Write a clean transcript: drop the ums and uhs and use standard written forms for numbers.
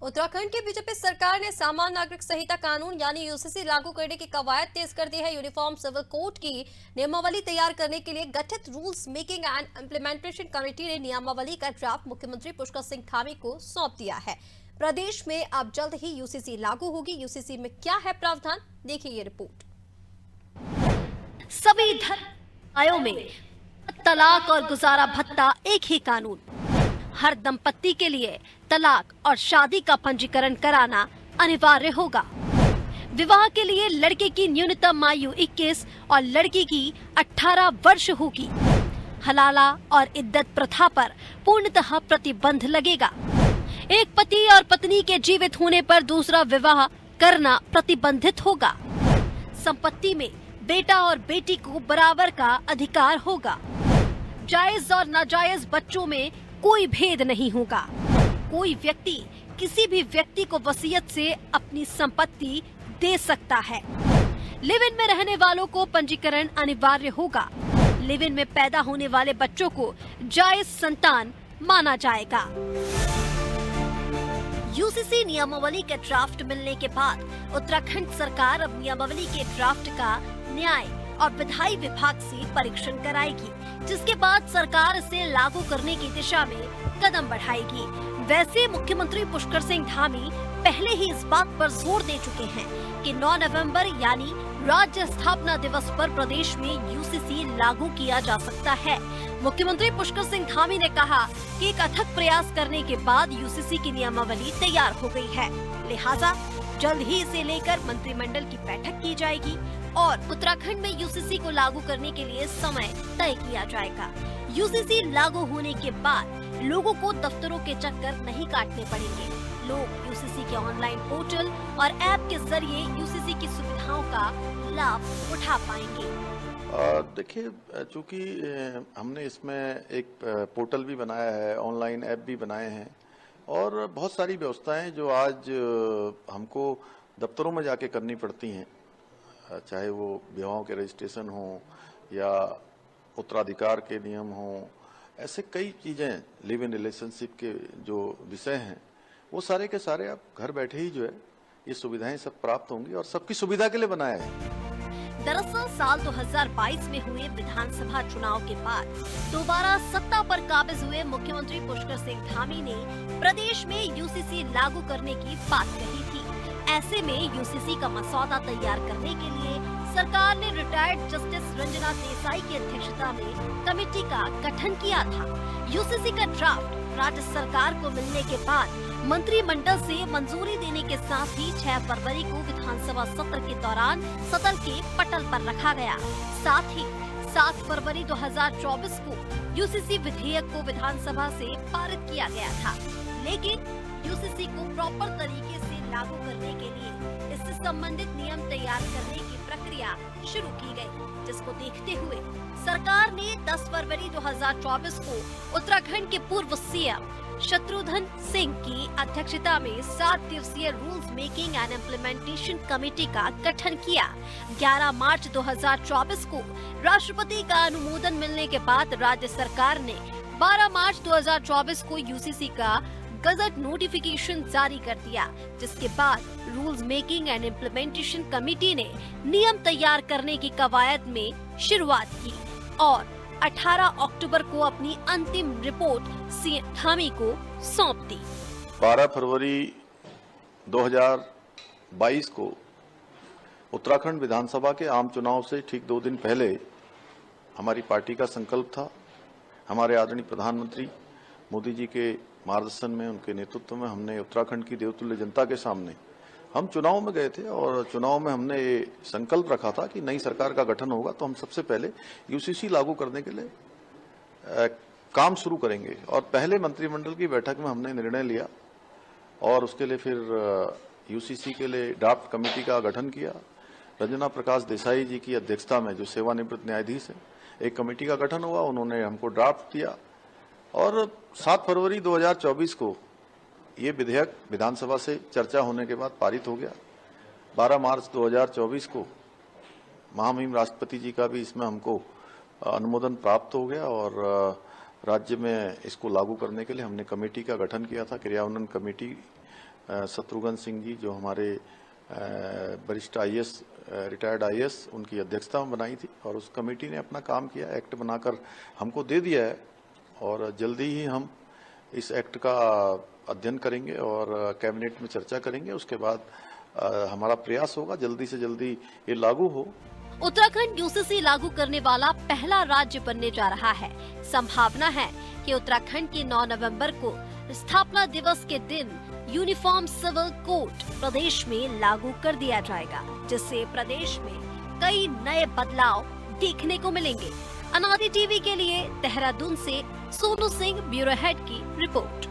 उत्तराखंड की बीजेपी सरकार ने सामान्य नागरिक संहिता कानून यानी यूसीसी लागू करने की कवायद तेज कर दी है। यूनिफॉर्म सिविल कोड की नियमावली तैयार करने के लिए गठित rules making and implementation committee ने नियमावली का ड्राफ्ट मुख्यमंत्री पुष्कर सिंह धामी को सौंप दिया है। प्रदेश में अब जल्द ही यूसीसी लागू होगी। यूसीसी में क्या है प्रावधान, देखिए ये रिपोर्ट। सभी धर्म आयों में तलाक और गुजारा भत्ता एक ही कानून। हर दंपत्ति के लिए तलाक और शादी का पंजीकरण कराना अनिवार्य होगा। विवाह के लिए लड़के की न्यूनतम आयु 21 और लड़की की 18 वर्ष होगी। हलाला और इद्दत प्रथा पर पूर्णतः प्रतिबंध लगेगा। एक पति और पत्नी के जीवित होने पर दूसरा विवाह करना प्रतिबंधित होगा। संपत्ति में बेटा और बेटी को बराबर का अधिकार होगा। जायज और नाजायज बच्चों में कोई भेद नहीं होगा। कोई व्यक्ति किसी भी व्यक्ति को वसीयत से अपनी संपत्ति दे सकता है। लिव इन में रहने वालों को पंजीकरण अनिवार्य होगा। लिव इन में पैदा होने वाले बच्चों को जायज संतान माना जाएगा। यूसीसी नियमावली का ड्राफ्ट मिलने के बाद उत्तराखंड सरकार अब नियमावली के ड्राफ्ट का न्याय और विधायी विभाग से परीक्षण कराएगी, जिसके बाद सरकार इसे लागू करने की दिशा में कदम बढ़ाएगी। वैसे मुख्यमंत्री पुष्कर सिंह धामी पहले ही इस बात पर जोर दे चुके हैं कि 9 नवंबर यानी राज्य स्थापना दिवस पर प्रदेश में यूसीसी लागू किया जा सकता है। मुख्यमंत्री पुष्कर सिंह धामी ने कहा कि एक अथक प्रयास करने के बाद यूसीसी की नियमावली तैयार हो गई है, लिहाजा जल्द ही इसे लेकर मंत्रिमंडल की बैठक की जाएगी और उत्तराखंड में यूसीसी को लागू करने के लिए समय तय किया जाएगा। यूसीसी लागू होने के बाद लोगों को दफ्तरों के चक्कर नहीं काटने पड़ेंगे। लोग यूसीसी के ऑनलाइन पोर्टल और ऐप के जरिए यूसीसी की सुविधाओं का लाभ उठा पाएंगे। देखिए, चूंकि हमने इसमें एक पोर्टल भी बनाया है, ऑनलाइन ऐप भी बनाए हैं और बहुत सारी व्यवस्थाएं जो आज हमको दफ्तरों में जाके करनी पड़ती हैं, चाहे वो विवाहों के रजिस्ट्रेशन हो या उत्तराधिकार के नियम हो, ऐसे कई चीजें लिव इन रिलेशनशिप के जो विषय हैं वो सारे के सारे आप घर बैठे ही जो है ये सुविधाएं सब प्राप्त होंगी और सबकी सुविधा के लिए बनाया है। दरअसल साल 2022 में हुए विधानसभा चुनाव के बाद दोबारा सत्ता पर काबिज हुए मुख्यमंत्री पुष्कर सिंह धामी ने प्रदेश में यूसीसी लागू करने की बात कही थी। ऐसे में यूसीसी का मसौदा तैयार करने के लिए सरकार ने रिटायर्ड जस्टिस रंजना देसाई की अध्यक्षता में कमेटी का गठन किया था। यूसीसी का ड्राफ्ट राज्य सरकार को मिलने के बाद मंत्रिमंडल से मंजूरी देने के साथ ही 6 फरवरी को विधानसभा सत्र के दौरान सदन के पटल पर रखा गया। साथ ही 7 फरवरी 2024 को यूसीसी विधेयक को विधानसभा से पारित किया गया था, लेकिन यूसीसी को प्रॉपर तरीके से लागू करने के लिए इससे संबंधित नियम तैयार करने की प्रक्रिया शुरू की गई, जिसको देखते हुए सरकार ने 10 फरवरी 2024 को उत्तराखंड के पूर्व सीएम शत्रुघ्न सिंह की अध्यक्षता में 7 दिवसीय rules making and implementation committee का गठन किया। 11 मार्च 2024 को राष्ट्रपति का अनुमोदन मिलने के बाद राज्य सरकार ने 12 मार्च 2024 को यूसीसी का गजट नोटिफिकेशन जारी कर दिया, जिसके बाद rules making and implementation committee ने नियम तैयार करने की कवायद में शुरुआत की और 18 अक्टूबर को अपनी अंतिम रिपोर्ट सीएम धामी को सौंप दी। 12 फरवरी 2022 को उत्तराखंड विधानसभा के आम चुनाव से ठीक 2 दिन पहले हमारी पार्टी का संकल्प था। हमारे आदरणीय प्रधानमंत्री मोदी जी के मार्गदर्शन में, उनके नेतृत्व में हमने उत्तराखंड की देवतुल्य जनता के सामने हम चुनाव में गए थे और चुनाव में हमने ये संकल्प रखा था कि नई सरकार का गठन होगा तो हम सबसे पहले यूसीसी लागू करने के लिए काम शुरू करेंगे। और पहले मंत्रिमंडल की बैठक में हमने निर्णय लिया और उसके लिए फिर यूसीसी के लिए ड्राफ्ट कमेटी का गठन किया। रंजना प्रकाश देसाई जी की अध्यक्षता में, जो सेवानिवृत्त न्यायाधीश है, एक कमेटी का गठन हुआ। उन्होंने हमको ड्राफ्ट दिया और 7 फरवरी 2024 को ये विधेयक विधानसभा से चर्चा होने के बाद पारित हो गया। 12 मार्च 2024 को महामहिम राष्ट्रपति जी का भी इसमें हमको अनुमोदन प्राप्त हो गया और राज्य में इसको लागू करने के लिए हमने कमेटी का गठन किया था, क्रियान्वयन कमेटी शत्रुघ्न सिंह जी जो हमारे वरिष्ठ आईएएस रिटायर्ड आईएएस उनकी अध्यक्षता में बनाई थी और उस कमेटी ने अपना काम किया, एक्ट बनाकर हमको दे दिया है और जल्दी ही हम इस एक्ट का अध्ययन करेंगे और कैबिनेट में चर्चा करेंगे। उसके बाद हमारा प्रयास होगा जल्दी से जल्दी ये लागू हो। उत्तराखंड यूसीसी लागू करने वाला पहला राज्य बनने जा रहा है। संभावना है कि उत्तराखंड के 9 नवंबर को स्थापना दिवस के दिन यूनिफॉर्म सिविल कोड प्रदेश में लागू कर दिया जाएगा, जिससे प्रदेश में कई नए बदलाव देखने को मिलेंगे। अनादि टीवी के लिए देहरादून से सोनू सिंह, ब्यूरो हेड की रिपोर्ट।